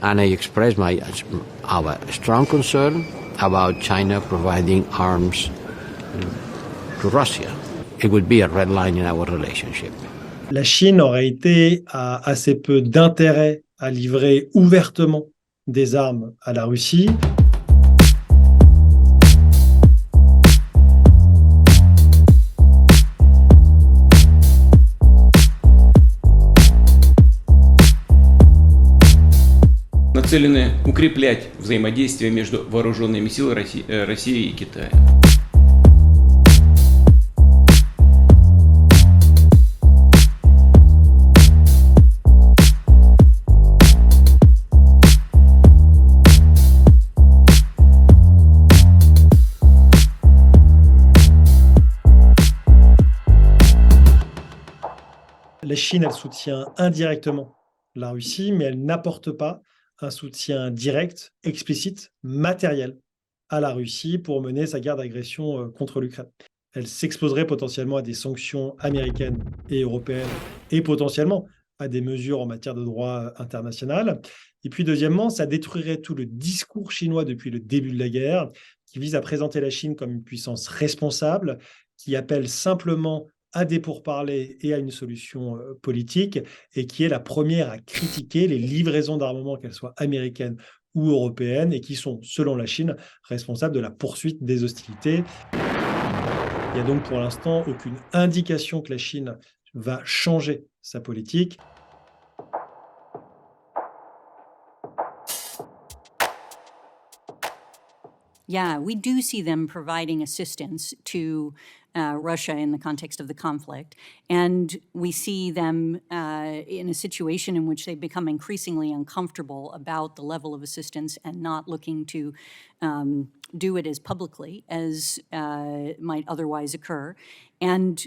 and I expressed our strong concern about China providing arms to Russia. It would be a red line in our relationship. La Chine aurait été à assez peu d'intérêt à livrer ouvertement des armes à la Russie. Нацелены укреплять взаимодействие между вооруженными силами России и Китая. La Chine, elle soutient indirectement la Russie, mais elle n'apporte pas un soutien direct, explicite, matériel à la Russie pour mener sa guerre d'agression contre l'Ukraine. Elle s'exposerait potentiellement à des sanctions américaines et européennes et potentiellement à des mesures en matière de droit international. Et puis deuxièmement, ça détruirait tout le discours chinois depuis le début de la guerre qui vise à présenter la Chine comme une puissance responsable, qui appelle simplement à des pourparlers et à une solution politique, et qui est la première à critiquer les livraisons d'armement, qu'elles soient américaines ou européennes, et qui sont, selon la Chine, responsables de la poursuite des hostilités. Il n'y a donc pour l'instant aucune indication que la Chine va changer sa politique. Yeah, we do see them providing assistance to Russia in the context of the conflict. And we see them in a situation in which they become increasingly uncomfortable about the level of assistance and not looking to do it as publicly as might otherwise occur. And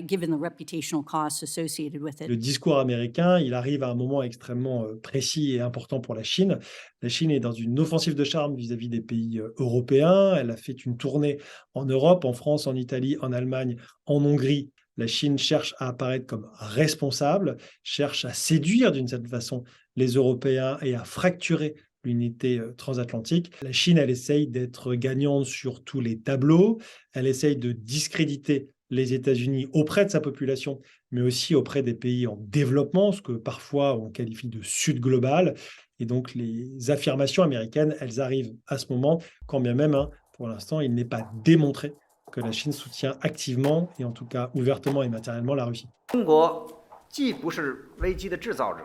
given the reputational costs associated with it. Le discours américain, il arrive à un moment extrêmement précis et important pour la Chine. La Chine est dans une offensive de charme vis-à-vis des pays européens. Elle a fait une tournée en Europe, en France, en Italie, en Allemagne, en Hongrie. La Chine cherche à apparaître comme responsable, cherche à séduire d'une certaine façon les Européens et à fracturer l'unité transatlantique. La Chine, elle essaye d'être gagnante sur tous les tableaux. Elle essaye de discréditer les États-Unis auprès de sa population, mais aussi auprès des pays en développement, ce que parfois on qualifie de Sud global. Et donc les affirmations américaines, elles arrivent à ce moment, quand bien même, pour l'instant, il n'est pas démontré que la Chine soutient activement, et en tout cas ouvertement et matériellement, la Russie. 中国既不是危机的制造者，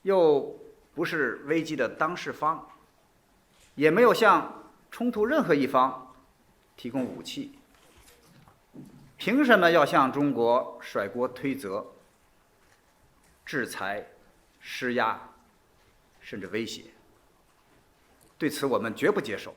又不是危机的当事方，也没有向冲突任何一方提供武器。 凭什么要向中国甩锅推责、制裁、施压，甚至威胁？对此，我们绝不接受。